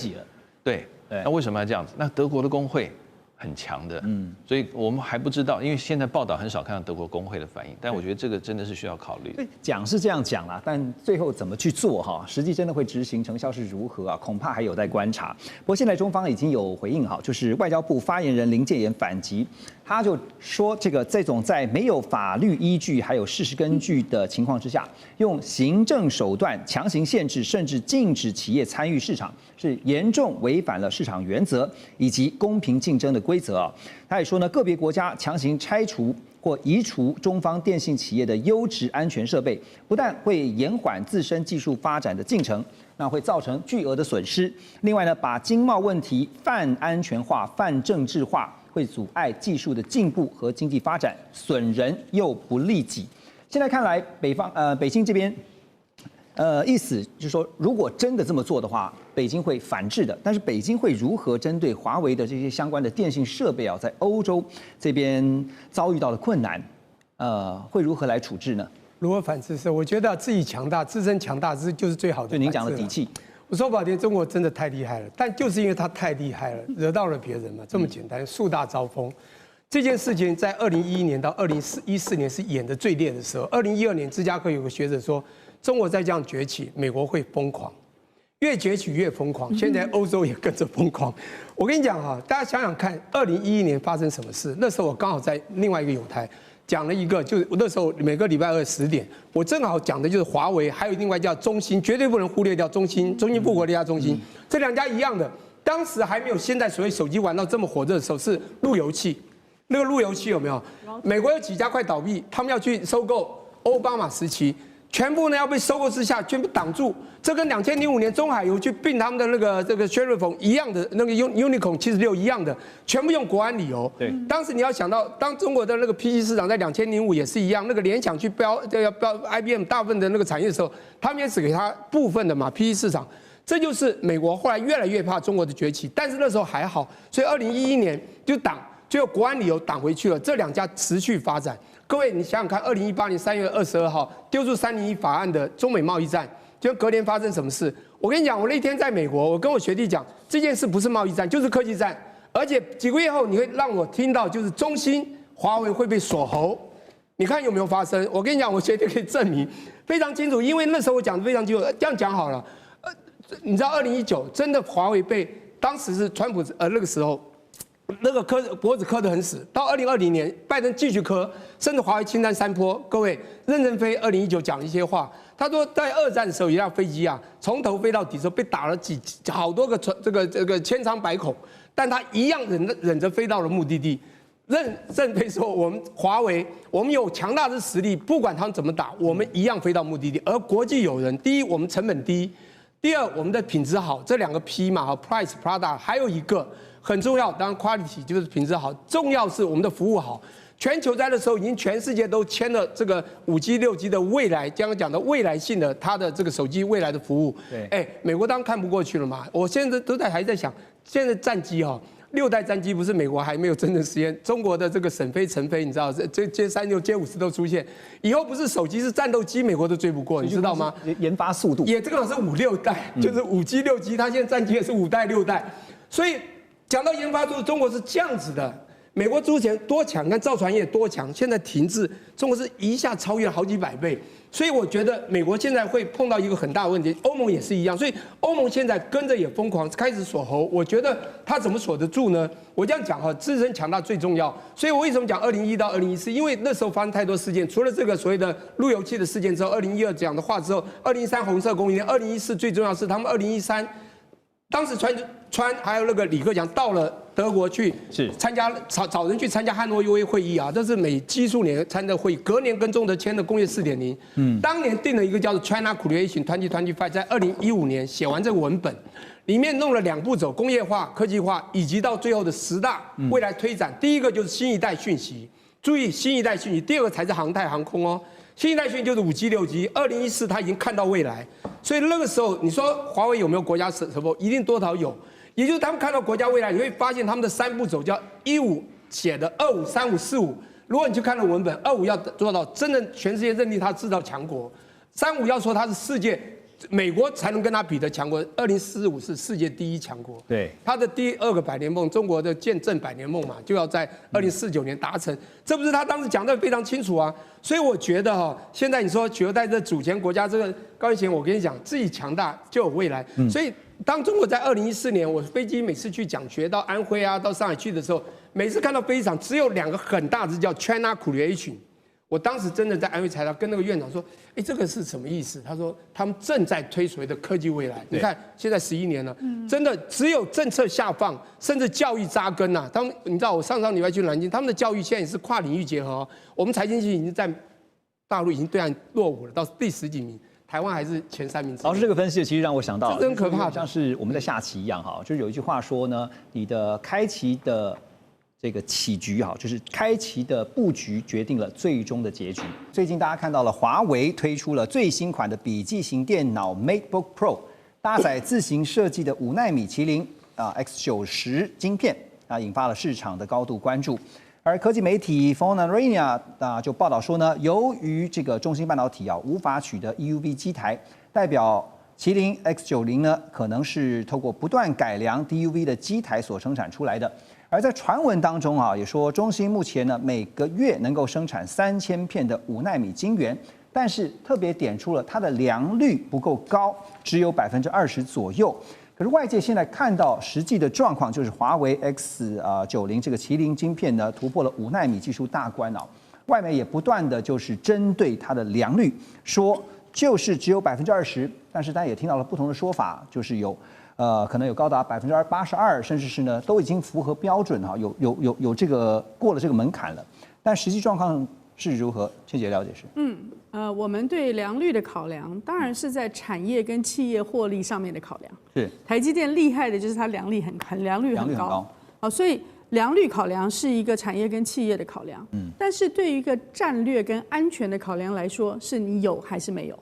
对，那为什么要这样子？那德国的工会很强的，所以我们还不知道，因为现在报道很少看到德国工会的反应，但我觉得这个真的是需要考虑。讲是这样讲啦，但最后怎么去做哈，实际真的会执行成效是如何啊？恐怕还有待观察。不过现在中方已经有回应哈，就是外交部发言人林建言反击，他就说这种在没有法律依据还有事实根据的情况之下，用行政手段强行限制甚至禁止企业参与市场，是严重违反了市场原则以及公平竞争的规则啊。他也说呢，个别国家强行拆除或移除中方电信企业的优质安全设备，不但会延缓自身技术发展的进程，那会造成巨额的损失。另外呢，把经贸问题泛安全化、泛政治化，会阻碍技术的进步和经济发展，损人又不利己。现在看来，北京这边。意思就是说，如果真的这么做的话，北京会反制的。但是北京会如何针对华为的这些相关的电信设备啊，在欧洲这边遭遇到的困难，会如何来处置呢？如何反制？是我觉得自己强大，自身强大，这就是最好的。就您讲的底气。我说不好听，中国真的太厉害了，但就是因为他太厉害了，惹到了别人嘛，这么简单，树大招风。这件事情在2011年到2014年是演的最烈的时候。2012年，芝加哥有个学者说，中国再这样崛起，美国会疯狂，越崛起越疯狂。现在欧洲也跟着疯狂。我跟你讲哈，大家想想看，2011年发生什么事？那时候我刚好在另外一个友台讲了一个，就是那时候每个礼拜二10点，我正好讲的就是华为，还有另外叫中兴，绝对不能忽略掉中兴富国这家中兴，这两家一样的。当时还没有现在所谓手机玩到这么火热的时候，是路由器。那个路由器有没有？美国有几家快倒闭，他们要去收购奥巴马时期，全部呢要被收购之下，全部挡住。这跟2005年中海油去并他们的这个雪瑞丰一样的，那个 Unicom 76一样的，全部用国安理由。对，当时你要想到，当中国的那个 PC 市场在2005也是一样，那个联想去标 IBM 大部分的那个产业的时候，他们也只给他部分的嘛 PC 市场。这就是美国后来越来越怕中国的崛起，但是那时候还好，所以2011年就挡。就国安理由挡回去了，这两家持续发展。各位，你想想看，2018年3月22号丢出301法案的中美贸易战，就隔年发生什么事？我跟你讲，我那天在美国，我跟我学弟讲，这件事不是贸易战，就是科技战。而且几个月后，你会让我听到，就是中兴、华为会被锁喉。你看有没有发生？我跟你讲，我学弟可以证明非常清楚，因为那时候我讲得非常清楚。这样讲好了，你知道2019真的华为被当时是川普那个时候。那个脖子磕得很死，到2020年，拜登继续磕，甚至华为清单3波。各位，任正非2019讲了一些话，他说在2战的时候，一辆飞机啊，从头飞到底的时候被打了好多个这个千疮百孔，但他一样忍着飞到了目的地。任正非说，我们华为，我们有强大的实力，不管他们怎么打，我们一样飞到目的地。而国际友人，第一，我们成本低；第二，我们的品质好。这2个 P 嘛 ，Price Product， 还有一个。很重要，当然 quality 就是品质好，重要是我们的服务好。全球在的时候，已经全世界都签了这个5G、6G 的未来，刚刚讲的未来性的它的这个手机未来的服务。对，美国当然看不过去了嘛。我现在还在想，现在战机哈，6代战机不是美国还没有真正实验，中国的这个沈飞、陈飞，你知道这歼36、歼50都出现，以后不是手机是战斗机，美国都追不过，你知道吗？研发速度也正好是5、6代，就是5G、6G，它现在战机也是5代、6代，所以。讲到研发速度，中国是这样子的，美国之前多强，看造船业多强，现在停滞，中国是一下超越了好几百倍。所以我觉得美国现在会碰到一个很大的问题，欧盟也是一样。所以欧盟现在跟着也疯狂开始锁喉，我觉得他怎么锁得住呢？我这样讲哈，自身强大最重要。所以我为什么讲2001到2014？因为那时候发生太多事件，除了这个所谓的路由器的事件之后，2012讲的话之后，2013红色供应链，2014最重要是他们2013。当时川还有那个李克强到了德国去参加找人去参加汉诺威会议啊，这是美基数年参加会议，隔年跟中德签的工业4.0。当年定了一个叫做 China Creation 2025，在2015年写完这个文本，里面弄了2步走：工业化、科技化，以及到最后的10大未来推展。第一个就是新一代讯息，注意新一代讯息；第二个才是航太航空哦。新一代讯息就是5G、6G。2014他已经看到未来，所以那个时候你说华为有没有国家support？一定多少有。也就是他们看到国家未来，你会发现他们的3步走叫15写的25、35、45。如果你去看了文本，25要做到真的全世界认定它制造强国，35要说它是世界美国才能跟它比的强国，2045是世界第1强国。对，它的第2个百年梦，中国的见证百年梦嘛，就要在2049年达成，这不是他当时讲的非常清楚啊。所以我觉得哈，现在你说取而代之的主权国家，这个高一贤，我跟你讲，自己强大就有未来。所以当中国在2014年，我飞机每次去讲学到安徽啊，到上海去的时候，每次看到飞机场只有2个很大字叫 China Creation。我当时真的在安徽财大跟那个院长说，哎，这个是什么意思？他说他们正在推所谓的科技未来。你看现在11年了，真的只有政策下放，甚至教育扎根呐。你知道我上礼拜去南京，他们的教育现在也是跨领域结合哦。我们财经系已经在大陆已经对岸落伍了，到第10几名。台湾还是前3名。老师这个分析其实让我想到，真可怕，像是我们在下棋一样哈，就是有一句话说呢，你的开棋的这个棋局哈，就是开棋的布局决定了最终的结局。最近大家看到了华为推出了最新款的笔记型电脑 MateBook Pro， 搭载自行设计的5奈米麒麟X90晶片啊，引发了市场的高度关注。而科技媒体 Fonarina 就报道说呢，由于这个中芯半导体无法取得 EUV 基台，代表麒麟 X90呢可能是透过不断改良 DUV 的基台所生产出来的。而在传闻当中也说中芯目前呢每个月能够生产3000片的5奈米晶圆，但是特别点出了它的良率不够高，只有20%左右。可是外界现在看到实际的状况，就是华为 X90这个麒麟晶片呢突破了5奈米技术大关外媒也不断的就是针对它的良率，说就是只有20%，但是大家也听到了不同的说法，就是有可能有高达82%，甚至是呢都已经符合标准有这个过了这个门槛了，但实际状况是如何？倩姐了解是？我们对良率的考量，当然是在产业跟企业获利上面的考量。是台积电厉害的就是它良率很高，所以良率考量是一个产业跟企业的考量。但是对于一个战略跟安全的考量来说，是你有还是没有？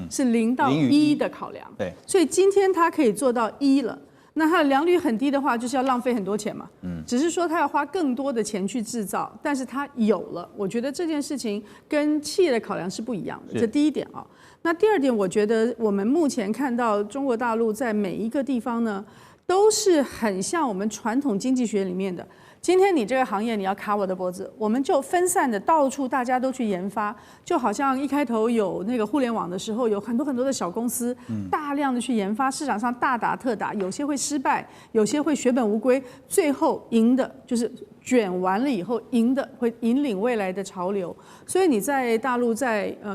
是0到1的考量。对，所以今天它可以做到1了。那它的良率很低的话，就是要浪费很多钱嘛。只是说它要花更多的钱去制造，但是它有了，我觉得这件事情跟企业的考量是不一样的。这第一点啊。那第二点，我觉得我们目前看到中国大陆在每一个地方呢，都是很像我们传统经济学里面的。今天你这个行业你要卡我的脖子，我们就分散的到处大家都去研发，就好像一开头有那个互联网的时候，有很多的小公司大量的去研发，市场上大打特打，有些会失败，有些会血本无归，最后赢的就是卷完了以后赢的会引领未来的潮流。所以你在大陆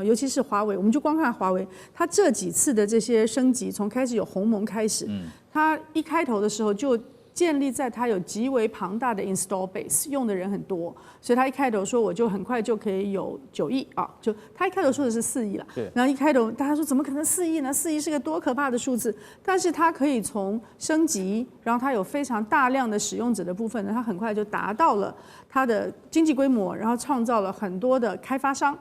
尤其是华为，我们就光看华为，它这几次的这些升级，从开始有鸿蒙开始，它一开头的时候就建立在它有极为庞大的 install base， 用的人很多，所以他一开头说我就很快就可以有9亿就他一开头说的是4亿了，然后一开头大家说怎么可能4亿呢？4亿是个多可怕的数字，但是它可以从升级，然后它有非常大量的使用者的部分呢，它很快就达到了它的经济规模，然后创造了很多的开发商。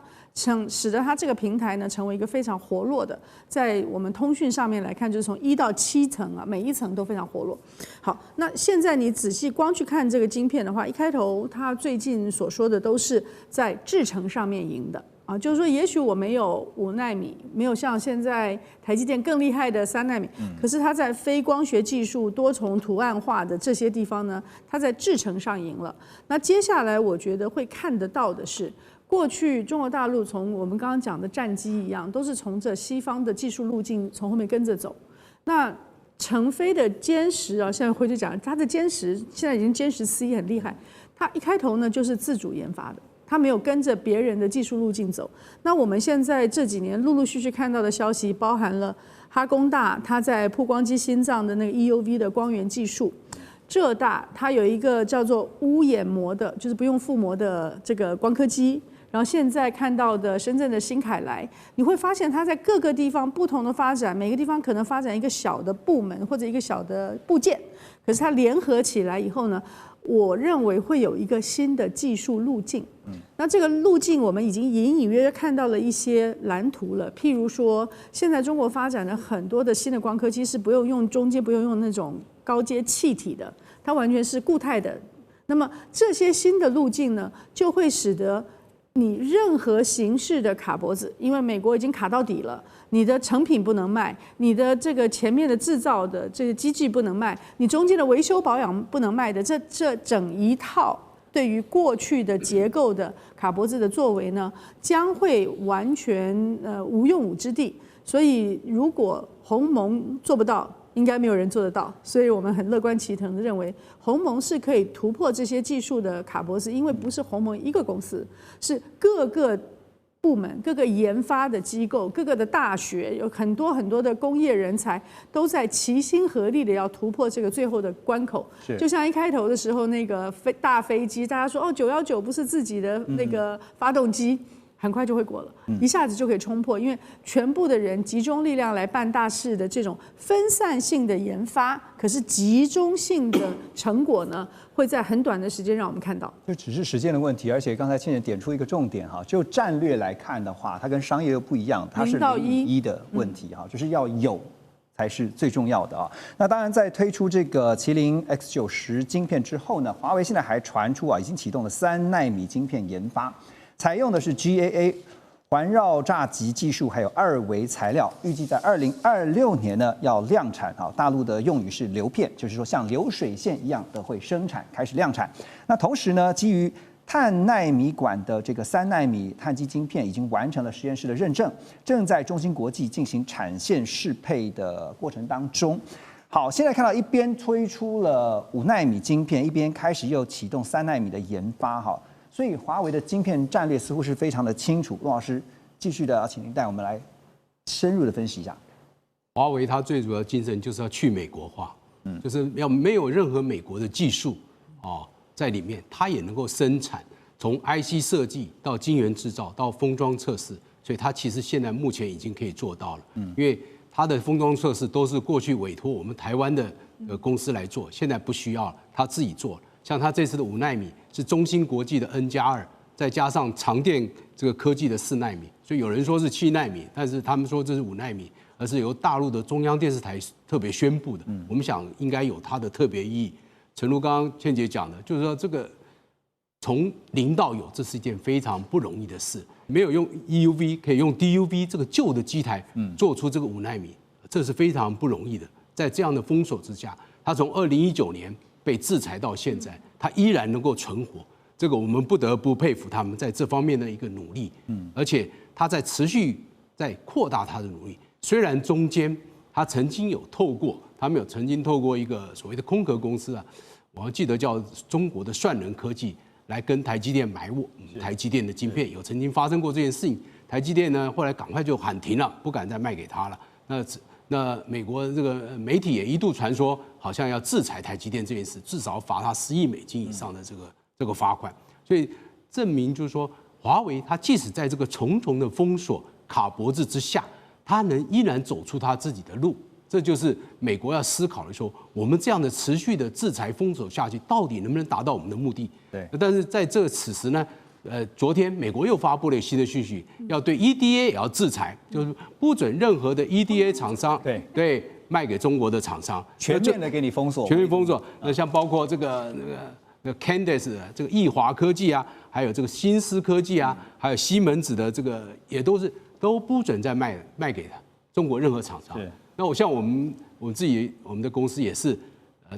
使得它这个平台呢成为一个非常活络的，在我们通讯上面来看，就是从1到7层每一层都非常活络。好，那现在你仔细光去看这个晶片的话，一开头它最近所说的都是在制程上面赢的，啊，就是说也许我没有5奈米，没有像现在台积电更厉害的3奈米，可是它在非光学技术、多重图案化的这些地方呢，它在制程上赢了。那接下来我觉得会看得到的是，过去中国大陆从我们刚刚讲的战机一样，都是从这西方的技术路径从后面跟着走。那成飞的歼十啊，现在回去讲，它的歼十现在已经歼10C很厉害，它一开头呢就是自主研发的。它没有跟着别人的技术路径走。那我们现在这几年陆陆续续看到的消息，包含了哈工大它在曝光机心脏的那个 EUV 的光源技术，浙大它有一个叫做无眼膜的，就是不用覆膜的这个光刻机。然后现在看到的深圳的新凯来，你会发现它在各个地方不同的发展，每个地方可能发展一个小的部门或者一个小的部件，可是它联合起来以后呢，我认为会有一个新的技术路径。那这个路径我们已经隐隐约约看到了一些蓝图了，譬如说，现在中国发展了很多的新的光刻机是不用用中间不用用那种高阶气体的，它完全是固态的。那么这些新的路径呢，就会使得你任何形式的卡脖子，因为美国已经卡到底了，你的成品不能卖，你的这个前面的制造的这个机具不能卖，你中间的维修保养不能卖的，这整一套对于过去的结构的卡脖子的作为呢，将会完全无用武之地。所以如果鸿蒙做不到，应该没有人做得到，所以我们很乐观其成的认为，鸿蒙是可以突破这些技术的卡脖子，因为不是鸿蒙一个公司，是各个部门、各个研发的机构、各个的大学，有很多很多的工业人才都在齐心合力的要突破这个最后的关口。就像一开头的时候，那个大飞机，大家说哦，919不是自己的那个发动机。很快就会过了，一下子就可以冲破，因为全部的人集中力量来办大事的这种分散性的研发，可是集中性的成果呢，会在很短的时间让我们看到。就只是时间的问题，而且刚才倩倩点出一个重点哈，就战略来看的话，它跟商业又不一样，它是0与1的问题哈，就是要有才是最重要的啊。那当然，在推出这个麒麟 X90晶片之后呢，华为现在还传出已经启动了3奈米晶片研发。采用的是 GAA 环绕栅极技术，还有2维材料，预计在2026年呢要量产。大陆的用语是流片，就是说像流水线一样的会生产，开始量产。那同时呢，基于碳奈米管的这个3奈米碳基晶片已经完成了实验室的认证，正在中芯国际进行产线适配的过程当中。好，现在看到一边推出了5奈米晶片，一边开始又启动3奈米的研发哈。所以华为的晶片战略似乎是非常的清楚。陆老师继续的要请您带我们来深入的分析一下。华为它最主要精神就是要去美国化，就是要没有任何美国的技术在里面，它也能够生产，从 IC 设计到晶圆制造到封装测试，所以它其实现在目前已经可以做到了。因为它的封装测试都是过去委托我们台湾的公司来做，现在不需要了，它自己做了。像它这次的5奈米是中芯国际的 N+2，再加上长电这个科技的4奈米，所以有人说是7奈米，但是他们说这是5奈米，而是由大陆的中央电视台特别宣布的。我们想应该有它的特别意义。诚如刚刚倩姐讲的，就是说这个从0到有，这是一件非常不容易的事。没有用 EUV， 可以用 DUV 这个旧的机台做出这个5奈米，这是非常不容易的。在这样的封锁之下，它从2019年被制裁到现在，它依然能够存活，这个我们不得不佩服他们在这方面的一个努力。而且它在持续在扩大它的努力。虽然中间它曾经有透过，他们有曾经透过一个所谓的空壳公司啊，我还记得叫中国的算能科技来跟台积电买台积电的晶片，有曾经发生过这件事情。台积电呢后来赶快就喊停了，不敢再卖给他了。那美国这个媒体也一度传说，好像要制裁台积电这件事，至少罚他10亿美金以上的这个罚款。所以证明就是说，华为它即使在这个重重的封锁卡脖子之下，它能依然走出它自己的路。这就是美国要思考的说，我们这样的持续的制裁封锁下去，到底能不能达到我们的目的？对。但是在此时呢？昨天美国又发布了新的讯息，要对 EDA 也要制裁，就是不准任何的 EDA 厂商对卖给中国的厂商，全面的给你封锁，全面封锁。那像包括这个那 Candice 的这个易华科技啊，还有这个新思科技啊，还有西门子的这个也都不准再卖给中国任何厂商。那我们的公司也是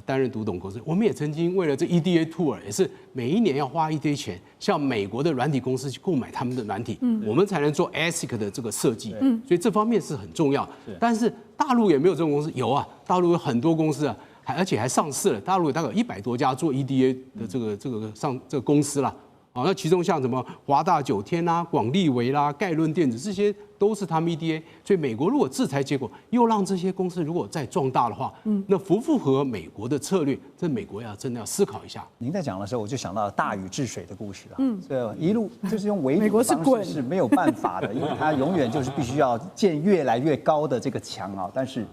担任独董公司，我们也曾经为了这 EDA tool 也是每一年要花一堆钱，向美国的软体公司去购买他们的软体，我们才能做 ASIC 的这个设计。所以这方面是很重要。但是大陆也没有这种公司，有啊，大陆有很多公司啊。而且还上市了，大陆大概有100多家做 EDA 的这个公司啦，啊，那其中像什么华大九天啦、广利维啦、盖伦电子这些都是他们 EDA， 所以美国如果制裁结果又让这些公司如果再壮大的话，那符不符合美国的策略？这美国真的要思考一下。您在讲的时候，我就想到大禹治水的故事了，对，一路就是用围堵的方式是没有办法的，因为它永远就是必须要建越来越高的这个墙啊，但是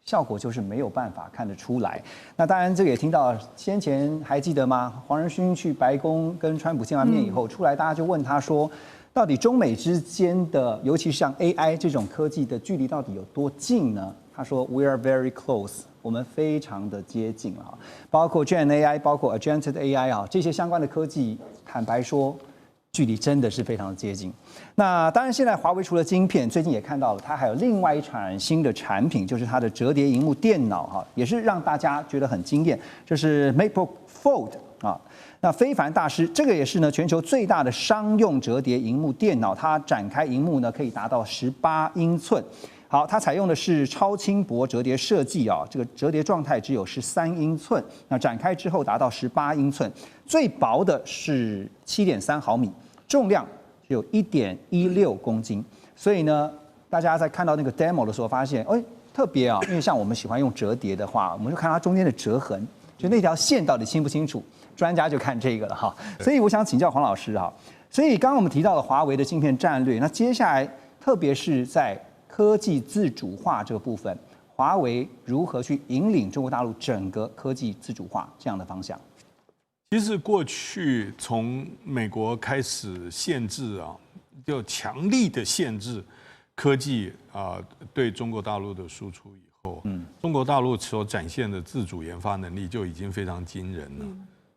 效果就是没有办法看得出来。那当然，这个也听到先前还记得吗？黄仁勋去白宫跟川普见完面以后出来，大家就问他说，到底中美之间的，尤其是像 AI 这种科技的距离到底有多近呢？他说 We are very close， 我们非常的接近啊，包括 Gen AI， 包括 Agentic AI 啊，这些相关的科技，坦白说，距离真的是非常的接近。那当然，现在华为除了晶片，最近也看到了，它还有另外一款新的产品，就是它的折叠萤幕电脑哈，也是让大家觉得很惊艳，就是 MacBook Fold 啊。那非凡大师，这个也是呢全球最大的商用折叠萤幕电脑，它展开萤幕呢可以达到18英寸。好，它采用的是超轻薄折叠设计啊，这个折叠状态只有13英寸，那展开之后达到18英寸，最薄的是7.3毫米。重量只有1.16公斤，所以呢，大家在看到那个 demo 的时候，发现，特别啊，因为像我们喜欢用折叠的话，我们就看它中间的折痕，就那条线到底清不清楚，专家就看这个了哈。所以我想请教黄老师哈，所以刚刚我们提到了华为的晶片战略，那接下来特别是在科技自主化这个部分，华为如何去引领中国大陆整个科技自主化这样的方向？其实过去从美国开始限制啊，就强力的限制科技对中国大陆的输出以后，中国大陆所展现的自主研发能力就已经非常惊人了。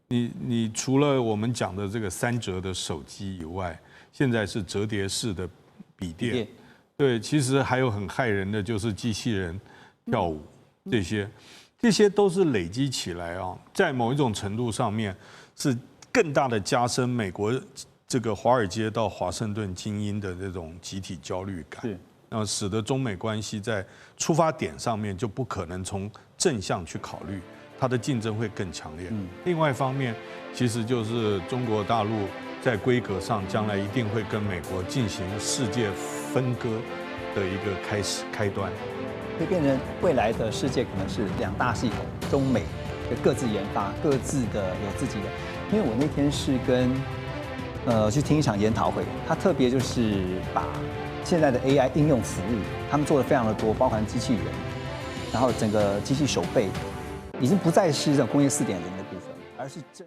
你除了我们讲的这个3折的手机以外，现在是折叠式的笔电，对，其实还有很害人的就是机器人跳舞这些都是累积起来啊，在某一种程度上面是更大的加深美国这个华尔街到华盛顿精英的这种集体焦虑感，那使得中美关系在出发点上面就不可能从正向去考虑，它的竞争会更强烈。另外一方面，其实就是中国大陆在规格上将来一定会跟美国进行世界分割的一个开端。会变成未来的世界可能是2大系统，中美就各自研发，各自的有自己的。因为我那天是跟去听一场研讨会，他特别就是把现在的 AI 应用服务，他们做的非常的多，包含机器人，然后整个机器手背，已经不再是这种工业4.0的部分，而是真。